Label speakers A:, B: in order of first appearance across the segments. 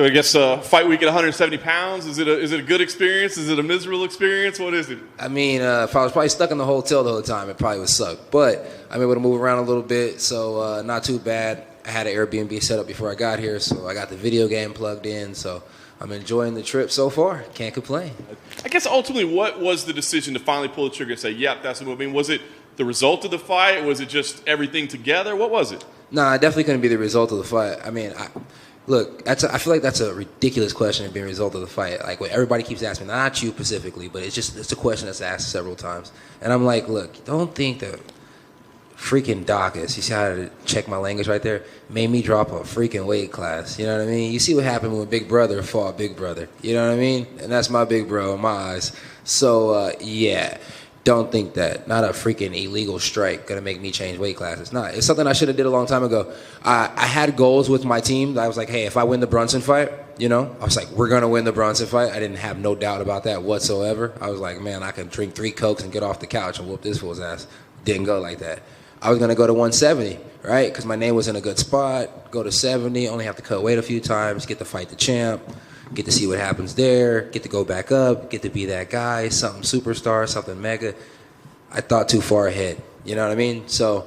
A: I guess fight week at 170 pounds. Is it a good experience? Is it a miserable experience? What is it?
B: I mean, if I was probably stuck in the hotel the whole time, it probably would suck. But I'm able to move around a little bit, so not too bad. I had an Airbnb set up before I got here, so I got the video game plugged in. So I'm enjoying the trip so far. Can't complain.
A: I guess ultimately, what was the decision to finally pull the trigger and say, "Yep, that's the move"? I mean, was it the result of the fight? Was it just everything together? What was it?
B: Nah, it definitely couldn't be the result of the fight. I mean, look, I feel like that's a ridiculous question to be a result of the fight. Like, what everybody keeps asking me, not you specifically, but it's a question that's asked several times. And I'm like, look, don't think that freaking Dawkins, you see how to check my language right there, made me drop a freaking weight class. You know what I mean? You see what happened when Big Brother fought Big Brother. You know what I mean? And that's my big bro in my eyes. So, yeah. Don't think that. Not a freaking illegal strike gonna make me change weight classes. Nah, it's something I should have did a long time ago. I had goals with my team. I was like, hey, if I win the Brunson fight, I was like, we're gonna win the Brunson fight. I didn't have no doubt about that whatsoever. I was like, man, I can drink 3 Cokes and get off the couch and whoop this fool's ass. Didn't go like that. I was gonna go to 170, right? Because my name was in a good spot. Go to 70, only have to cut weight a few times, get to fight the champ. Get to see what happens there, get to go back up, get to be that guy, something superstar, something mega. I thought too far ahead, you know what I mean? So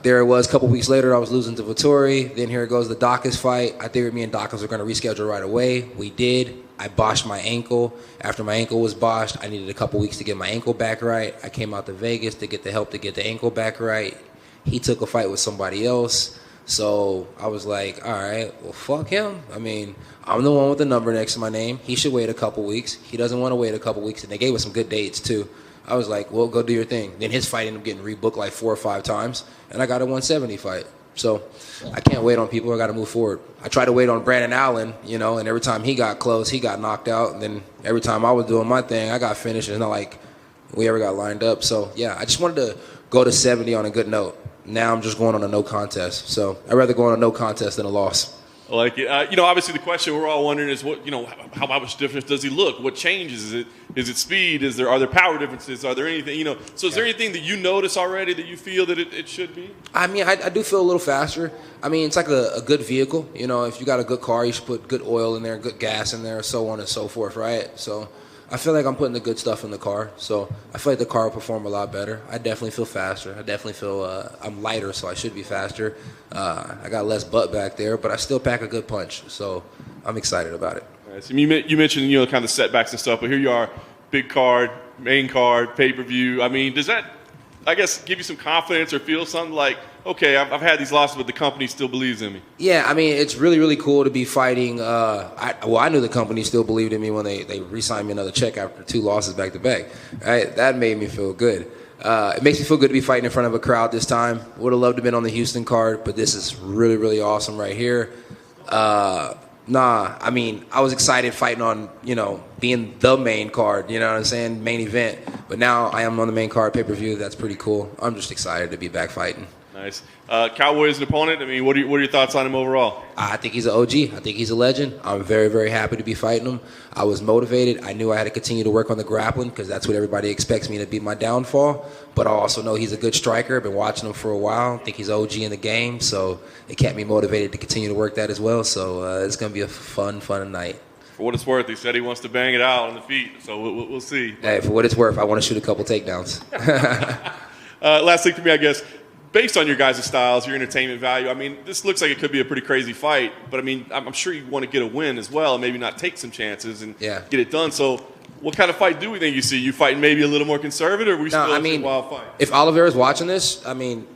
B: there it was. A couple weeks later, I was losing to Vettori. Then here goes the Dawkins fight. I figured me and Dawkins were going to reschedule right away. We did. I botched my ankle. After my ankle was botched, I needed a couple weeks to get my ankle back right. I came out to Vegas to get the help to get the ankle back right. He took a fight with somebody else. So I was like, all right, well, fuck him. I mean, I'm the one with the number next to my name. He should wait a couple weeks. He doesn't want to wait a couple weeks. And they gave us some good dates, too. I was like, well, go do your thing. Then his fight ended up getting rebooked like 4 or 5 times. And I got a 170 fight. So I can't wait on people. I got to move forward. I tried to wait on Brandon Allen, and every time he got close, he got knocked out. And then every time I was doing my thing, I got finished. It's not like we ever got lined up. So, yeah, I just wanted to go to 70 on a good note. Now I'm just going on a no contest. So I'd rather go on a no contest than a loss.
A: I like it. Obviously the question we're all wondering is how much difference does he look? What changes? Is it speed? Are there power differences? Are there anything, So is there anything that you notice already that you feel that it should be?
B: I mean, I do feel a little faster. I mean, it's like a good vehicle. If you got a good car, you should put good oil in there, good gas in there, so on and so forth, right? So I feel like I'm putting the good stuff in the car, so I feel like the car will perform a lot better. I definitely feel faster. I definitely feel I'm lighter, so I should be faster. I got less butt back there, but I still pack a good punch, so I'm excited about it.
A: All right, so you mentioned kind of setbacks and stuff, but here you are, big card, main card, pay-per-view. I mean, does that, I guess, give you some confidence or feel something like, okay, I've had these losses, but the company still believes in me?
B: Yeah, I mean, it's really, really cool to be fighting. I knew the company still believed in me when they re-signed me another check after 2 losses back-to-back. Right? That made me feel good. It makes me feel good to be fighting in front of a crowd this time. Would have loved to have been on the Houston card, but this is really, really awesome right here. I mean, I was excited fighting on, being the main card, you know what I'm saying, main event. But now I am on the main card, pay-per-view. That's pretty cool. I'm just excited to be back fighting.
A: Nice. Cowboy is an opponent. I mean, what are your thoughts on him overall?
B: I think he's an OG. I think he's a legend. I'm very, very happy to be fighting him. I was motivated. I knew I had to continue to work on the grappling because that's what everybody expects me to be my downfall. But I also know he's a good striker. I've been watching him for a while. I think he's OG in the game, so it kept me motivated to continue to work that as well. So it's going to be a fun night.
A: For what it's worth, he said he wants to bang it out on the feet, so we'll see.
B: Hey, for what it's worth, I want to shoot a couple takedowns.
A: Last thing for me, I guess. Based on your guys' styles, your entertainment value, I mean, this looks like it could be a pretty crazy fight. But, I mean, I'm sure you want to get a win as well and maybe not take some chances and get it done. So what kind of fight do we think you see? You fighting maybe a little more conservative, or we still see a wild fight?
B: If Oliveira's watching this, I mean,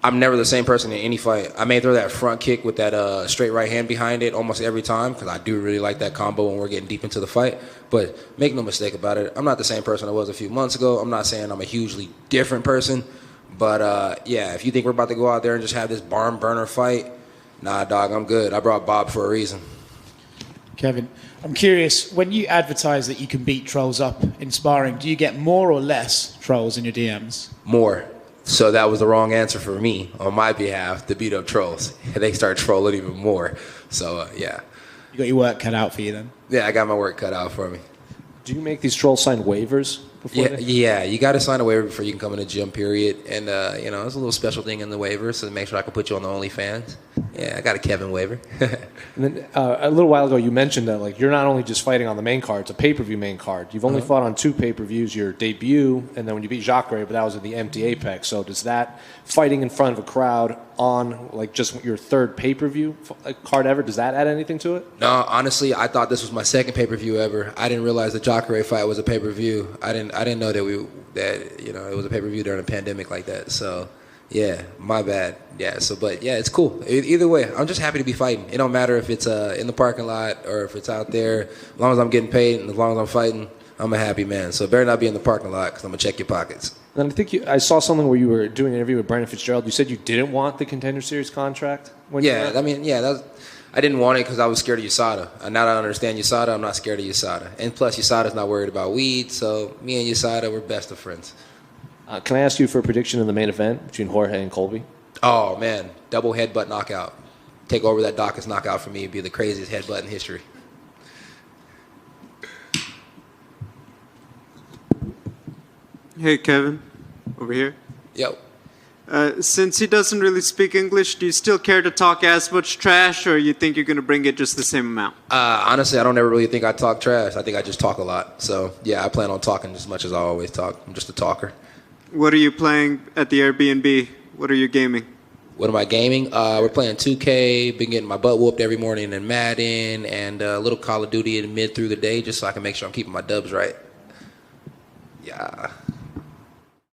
B: I'm never the same person in any fight. I may throw that front kick with that straight right hand behind it almost every time because I do really like that combo when we're getting deep into the fight. But make no mistake about it, I'm not the same person I was a few months ago. I'm not saying I'm a hugely different person. But, if you think we're about to go out there and just have this barn burner fight, nah, dog, I'm good. I brought Bob for a reason.
C: Kevin, I'm curious, when you advertise that you can beat trolls up in sparring, do you get more or less trolls in your DMs?
B: More. So that was the wrong answer for me on my behalf to beat up trolls. They start trolling even more. So, yeah.
C: You got your work cut out for you then?
B: Yeah, I got my work cut out for me.
D: Do you make these trolls sign waivers?
B: Yeah, you got to sign a waiver before you can come in the gym, period. And, there's a little special thing in the waiver, so make sure I can put you on the OnlyFans. Yeah, I got a Kevin waiver.
D: And then a little while ago, you mentioned that like you're not only just fighting on the main card; it's a pay-per-view main card. You've only fought on 2 pay-per-views: your debut, and then when you beat Jacare, but that was at the Empty Apex. So does that fighting in front of a crowd on like just your 3rd pay-per-view card ever? Does that add anything to it?
B: No, honestly, I thought this was my 2nd pay-per-view ever. I didn't realize the Jacare fight was a pay-per-view. I didn't know that it was a pay-per-view during a pandemic like that. So. Yeah, my bad. Yeah, but it's cool. Either way, I'm just happy to be fighting. It don't matter if it's in the parking lot or if it's out there. As long as I'm getting paid and as long as I'm fighting, I'm a happy man. So it better not be in the parking lot because I'm going to check your pockets.
D: And I think I saw something where you were doing an interview with Brandon Fitzgerald. You said you didn't want the Contender Series contract?
B: I didn't want it because I was scared of USADA. And now that I understand USADA, I'm not scared of USADA. And plus, USADA's not worried about weed, so me and USADA, we're best of friends.
D: Can I ask you for a prediction in the main event between Jorge and Colby?
B: Oh, man. Double headbutt knockout. Take over that Dawkins knockout for me. It'd be the craziest headbutt in history.
E: Hey, Kevin. Over here.
B: Yo.
E: Since he doesn't really speak English, do you still care to talk as much trash, or you think you're going to bring it just the same amount?
B: Honestly, I don't ever really think I talk trash. I think I just talk a lot. So, yeah, I plan on talking as much as I always talk. I'm just a talker.
E: What are you playing at the Airbnb? What are you gaming?
B: What am I gaming? We're playing 2K, been getting my butt whooped every morning in Madden, and a little Call of Duty in mid through the day just so I can make sure I'm keeping my dubs right. Yeah.